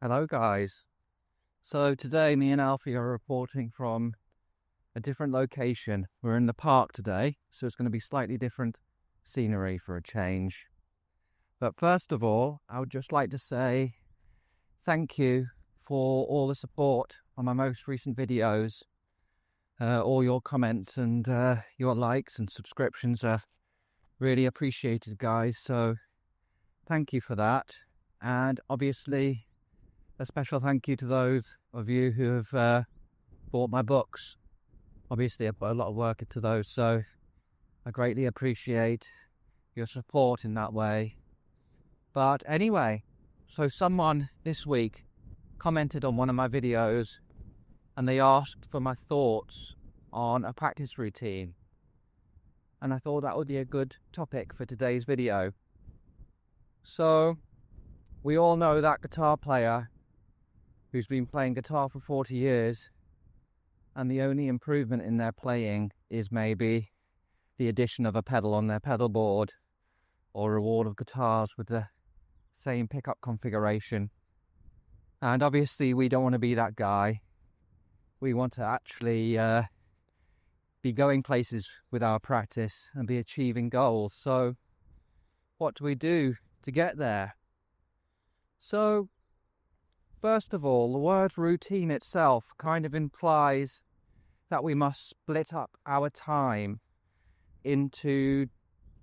Hello guys. So today me and Alfie are reporting from a different location. We're in the park today, so it's going to be slightly different scenery for a change. But first of all, I would just like to say thank you for all the support on my most recent videos. All your comments and your likes and subscriptions are really appreciated, guys. So thank you for that. And obviously a special thank you to those of you who have bought my books. Obviously, I put a lot of work into those, so I greatly appreciate your support in that way. But anyway, so someone this week commented on one of my videos and they asked for my thoughts on a practice routine. And I thought that would be a good topic for today's video. So, we all know that guitar player who's been playing guitar for 40 years and the only improvement in their playing is maybe the addition of a pedal on their pedal board or a wall of guitars with the same pickup configuration. And obviously we don't want to be that guy. We want to actually be going places with our practice and be achieving goals. So what do we do to get there? So first of all, the word routine itself kind of implies that we must split up our time into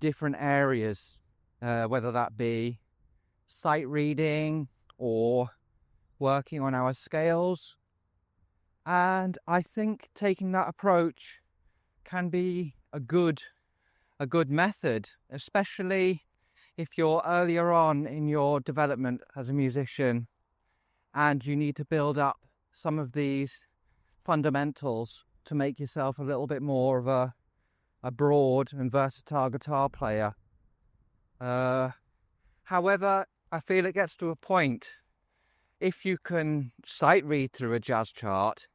different areas, whether that be sight reading or working on our scales. And I think taking that approach can be a good method, especially if you're earlier on in your development as a musician and you need to build up some of these fundamentals to make yourself a little bit more of a broad and versatile guitar player. However, I feel it gets to a point, if you can sight read through a jazz chart,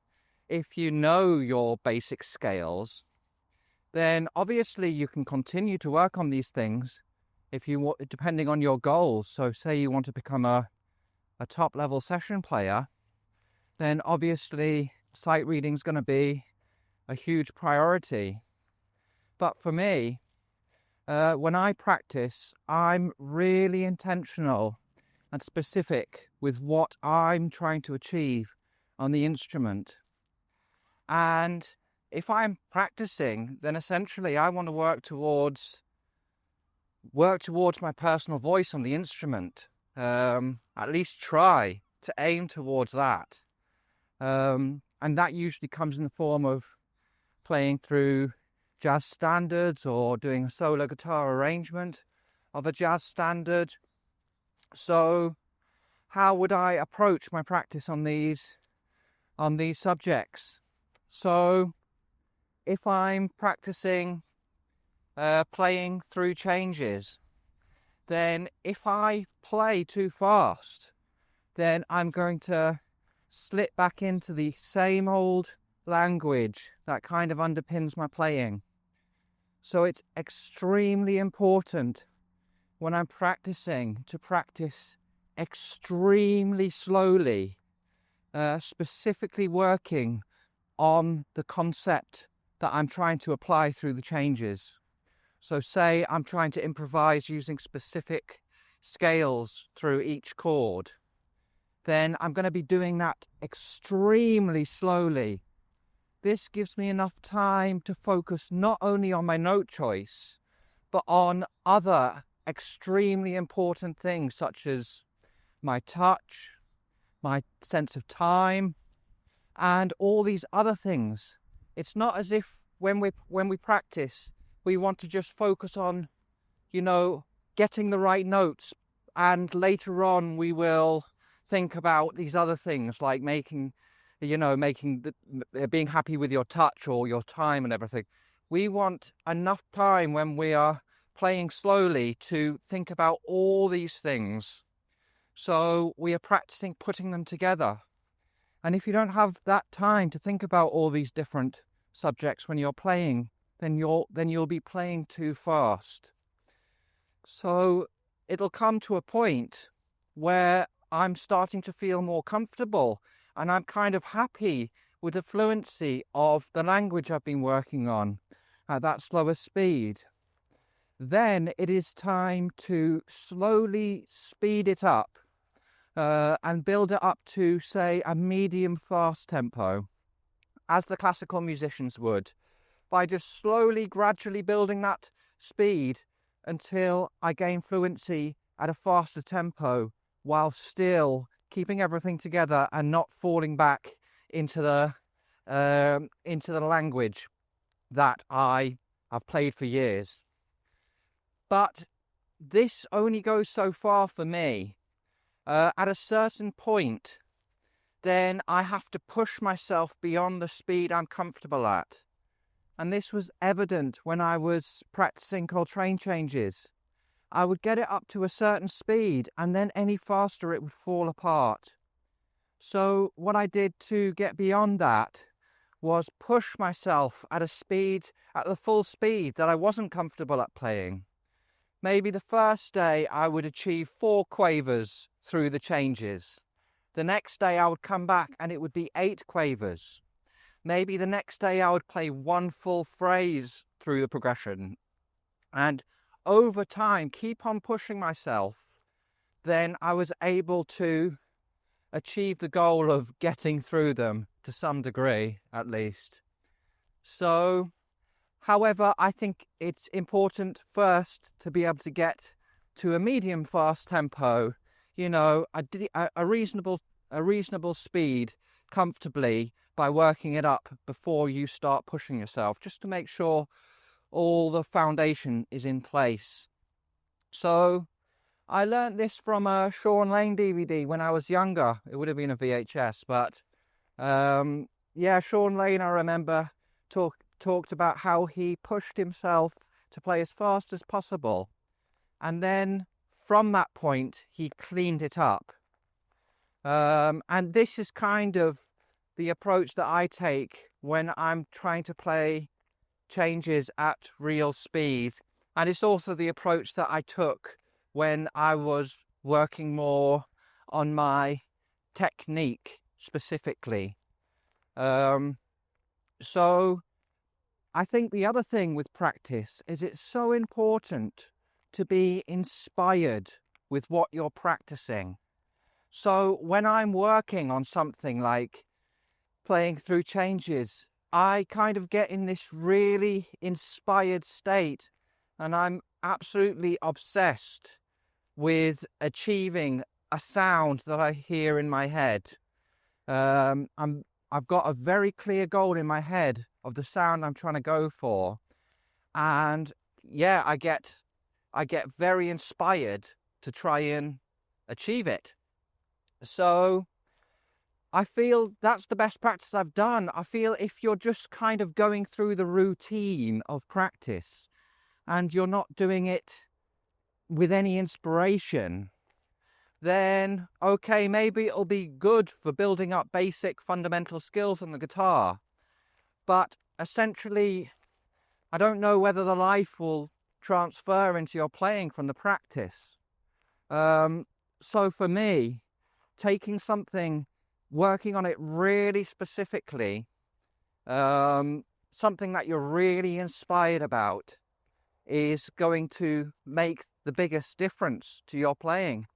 if you know your basic scales, then obviously you can continue to work on these things if you want, depending on your goals. So say you want to become a top level session player, then obviously sight reading is going to be a huge priority. But for me, when I practice, I'm really intentional and specific with what I'm trying to achieve on the instrument. And if I'm practicing, then essentially I want to work towards my personal voice on the instrument. At least try to aim towards that. And that usually comes in the form of playing through jazz standards or doing a solo guitar arrangement of a jazz standard. So how would I approach my practice on these subjects? So if I'm practicing playing through changes, then if I play too fast, then I'm going to slip back into the same old language that kind of underpins my playing. So it's extremely important when I'm practicing to practice extremely slowly, specifically working on the concept that I'm trying to apply through the changes. So say I'm trying to improvise using specific scales through each chord, then I'm going to be doing that extremely slowly. This gives me enough time to focus not only on my note choice, but on other extremely important things such as my touch, my sense of time, and all these other things. It's not as if when we practice, we want to just focus on, getting the right notes, and later on we will think about these other things like being happy with your touch or your time and everything. We want enough time when we are playing slowly to think about all these things. So we are practicing putting them together. And if you don't have that time to think about all these different subjects when you're playing, then you'll be playing too fast. So it'll come to a point where I'm starting to feel more comfortable, and I'm kind of happy with the fluency of the language I've been working on at that slower speed. Then it is time to slowly speed it up and build it up to, say, a medium fast tempo, as the classical musicians would, by just slowly, gradually building that speed until I gain fluency at a faster tempo, while still keeping everything together and not falling back into the language that I have played for years. But this only goes so far for me. At a certain point, then I have to push myself beyond the speed I'm comfortable at. And this was evident when I was practicing Coltrane changes. I would get it up to a certain speed, and then any faster it would fall apart. So what I did to get beyond that was push myself at the full speed that I wasn't comfortable at playing. Maybe the first day I would achieve 4 quavers through the changes. The next day I would come back and it would be 8 quavers. Maybe the next day I would play 1 full phrase through the progression. And over time, keep on pushing myself, then I was able to achieve the goal of getting through them to some degree, at least. So, however, I think it's important first to be able to get to a medium fast tempo, a reasonable speed comfortably by working it up before you start pushing yourself, just to make sure all the foundation is in place. So I learnt this from a Shaun Lane DVD when I was younger. It would have been a VHS, but Shaun Lane, I remember, talked about how he pushed himself to play as fast as possible, and then from that point he cleaned it up. And this is kind of the approach that I take when I'm trying to play changes at real speed, and it's also the approach that I took when I was working more on my technique specifically. So I think the other thing with practice is it's so important to be inspired with what you're practicing. So when I'm working on something like playing through changes, I kind of get in this really inspired state, and I'm absolutely obsessed with achieving a sound that I hear in my head. I've got a very clear goal in my head of the sound I'm trying to go for, and I get very inspired to try and achieve it. So I feel that's the best practice I've done. I feel if you're just kind of going through the routine of practice and you're not doing it with any inspiration, then okay, maybe it'll be good for building up basic fundamental skills on the guitar. But essentially, I don't know whether the life will transfer into your playing from the practice. So for me, taking something, working on it really specifically, something that you're really inspired about, is going to make the biggest difference to your playing.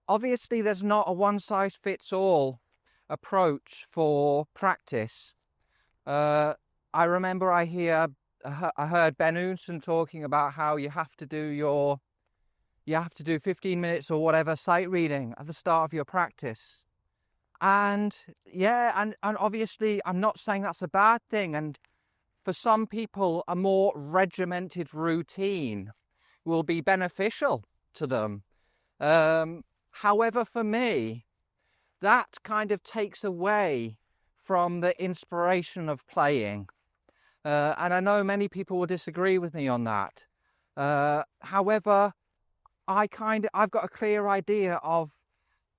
Obviously, there's not a one-size-fits-all approach for practice. I remember I heard Ben Unson talking about how you have to do 15 minutes or whatever sight reading at the start of your practice. And obviously I'm not saying that's a bad thing, and for some people a more regimented routine will be beneficial to them. However, for me, that kind of takes away from the inspiration of playing. And I know many people will disagree with me on that. However, I've got a clear idea of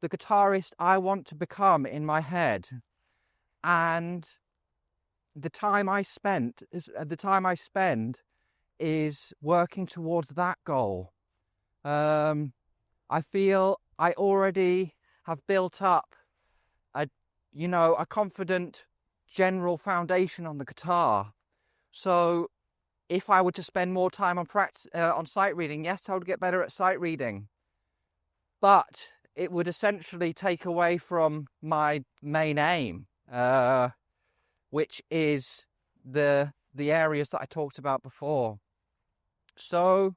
the guitarist I want to become in my head, and the time I spend is working towards that goal. I feel I already have built up a confident general foundation on the guitar. So if I were to spend more time on sight reading, yes, I would get better at sight reading, but it would essentially take away from my main aim, which is the areas that I talked about before. So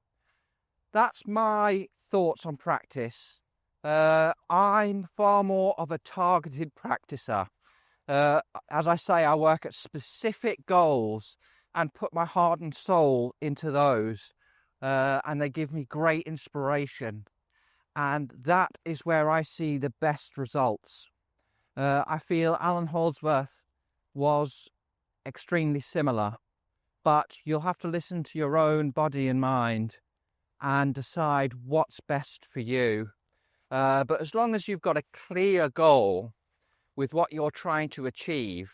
that's my thoughts on practice. I'm far more of a targeted practicer. As I say, I work at specific goals and put my heart and soul into those, and they give me great inspiration, and that is where I see the best results. I feel Alan Holdsworth was extremely similar, but you'll have to listen to your own body and mind and decide what's best for you. But as long as you've got a clear goal with what you're trying to achieve,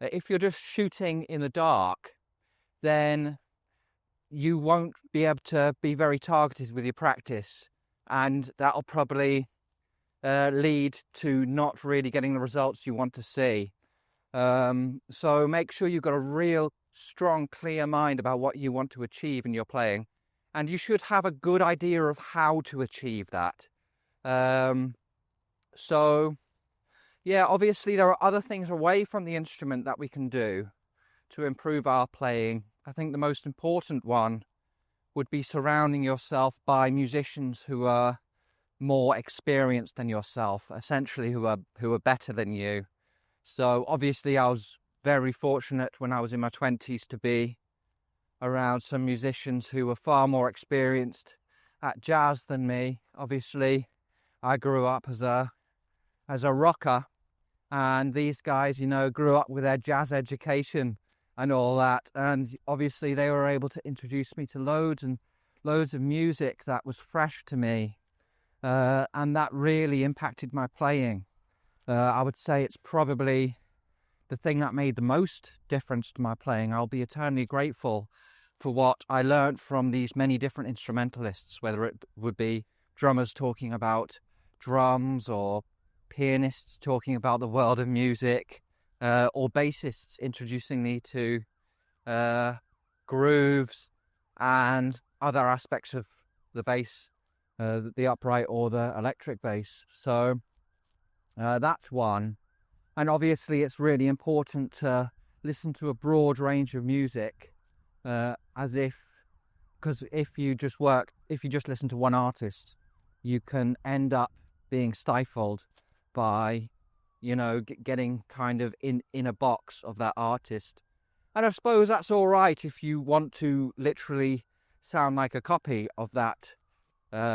if you're just shooting in the dark, then you won't be able to be very targeted with your practice, and that'll probably lead to not really getting the results you want to see. So make sure you've got a real strong, clear mind about what you want to achieve in your playing, and you should have a good idea of how to achieve that. So yeah, obviously there are other things away from the instrument that we can do to improve our playing. I think the most important one would be surrounding yourself by musicians who are more experienced than yourself, essentially who are better than you. So obviously I was very fortunate when I was in my 20s to be around some musicians who were far more experienced at jazz than me. Obviously I grew up as a rocker, and these guys, grew up with their jazz education and all that, and obviously they were able to introduce me to loads and loads of music that was fresh to me, and that really impacted my playing. I would say it's probably the thing that made the most difference to my playing. I'll be eternally grateful for what I learned from these many different instrumentalists, whether it would be drummers talking about drums, or pianists talking about the world of music, or bassists introducing me to grooves and other aspects of the bass, the upright or the electric bass. So that's one. And obviously it's really important to listen to a broad range of music, because if you just listen to one artist, you can end up being stifled by getting kind of in a box of that artist. And I suppose that's all right if you want to literally sound like a copy of that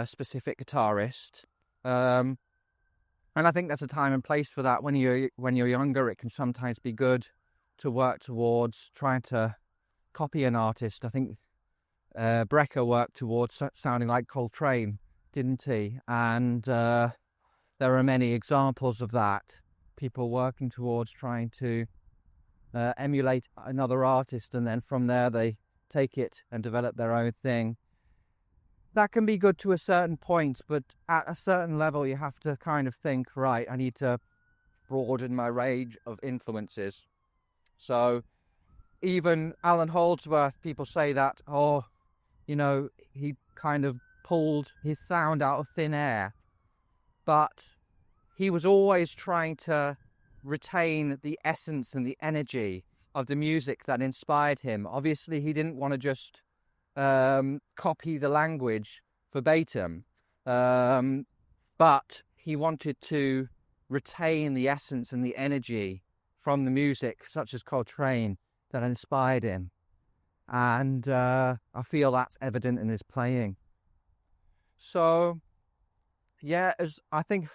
specific guitarist. And I think there's a time and place for that. When you're younger, it can sometimes be good to work towards trying to copy an artist. I think Brecker worked towards sounding like Coltrane, didn't he? And there are many examples of that. People working towards trying to emulate another artist, and then from there they take it and develop their own thing. That can be good to a certain point, but at a certain level you have to kind of think, right, I need to broaden my range of influences. So even Alan Holdsworth, people say that, he kind of pulled his sound out of thin air. But he was always trying to retain the essence and the energy of the music that inspired him. Obviously, he didn't want to just copy the language verbatim, but he wanted to retain the essence and the energy from the music, such as Coltrane, that inspired him. And I feel that's evident in his playing. So yeah, I think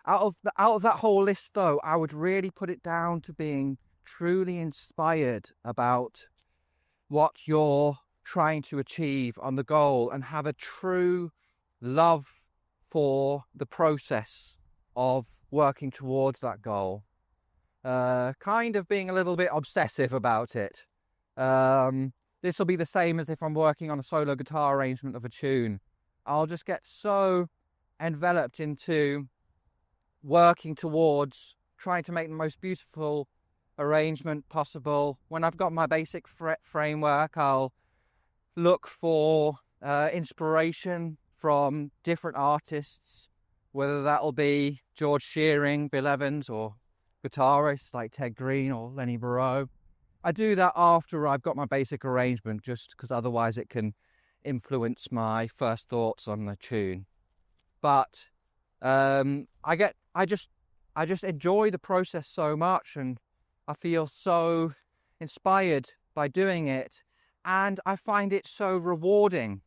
out of that whole list, though, I would really put it down to being truly inspired about what you're trying to achieve on the goal, and have a true love for the process of working towards that goal. Kind of being a little bit obsessive about it. This will be the same as if I'm working on a solo guitar arrangement of a tune. I'll just get so enveloped into working towards trying to make the most beautiful arrangement possible. When I've got my basic framework, I'll look for inspiration from different artists, whether that'll be George Shearing, Bill Evans, or guitarists like Ted Green or Lenny Burrow. I do that after I've got my basic arrangement, just because otherwise it can influence my first thoughts on the tune. But I just enjoy the process so much, and I feel so inspired by doing it, and I find it so rewarding.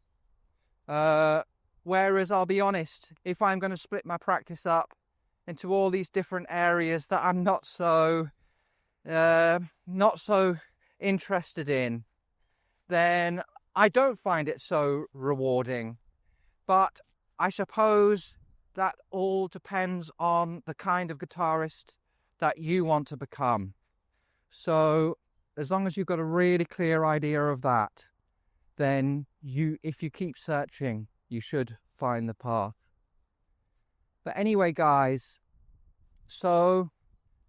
Whereas I'll be honest, if I'm going to split my practice up into all these different areas that I'm not so interested in, then I don't find it so rewarding. But I suppose that all depends on the kind of guitarist that you want to become. So as long as you've got a really clear idea of that, then if you keep searching, you should find the path. But anyway, guys, so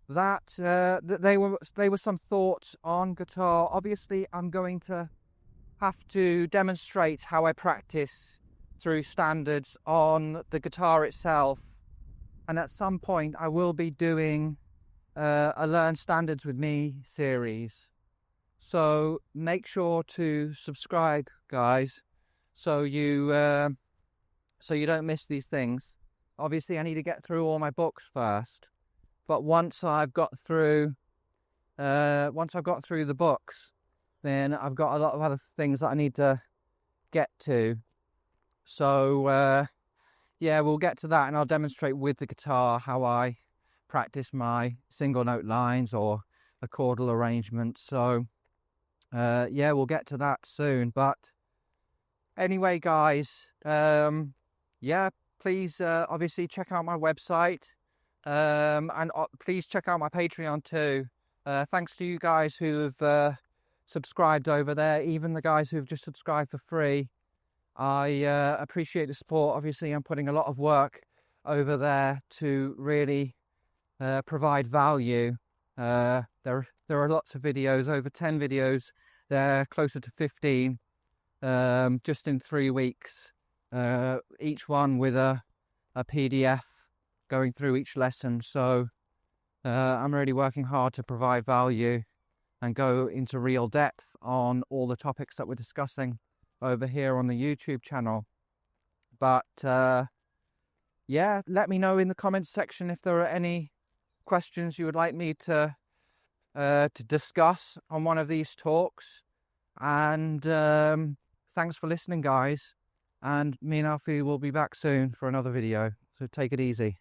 that they were some thoughts on guitar. Obviously, I'm going to have to demonstrate how I practice through standards on the guitar itself, and at some point I will be doing a Learn Standards with Me series. So make sure to subscribe, guys, so you don't miss these things. Obviously, I need to get through all my books first, but once I've got through the books, then I've got a lot of other things that I need to get to. So yeah, we'll get to that, and I'll demonstrate with the guitar how I practice my single note lines or a chordal arrangement. So yeah, we'll get to that soon. But anyway, guys, yeah, please obviously check out my website, and please check out my Patreon too. Thanks to you guys who've subscribed over there, even the guys who've just subscribed for free. I appreciate the support. Obviously, I'm putting a lot of work over there to really provide value. There are lots of videos, over 10 videos. They're closer to 15, just in 3 weeks. Each one with a PDF going through each lesson. So I'm really working hard to provide value and go into real depth on all the topics that we're discussing over here on the YouTube channel. But yeah, let me know in the comments section if there are any questions you would like me to discuss on one of these talks. And thanks for listening, guys, and me and Alfie will be back soon for another video, so take it easy.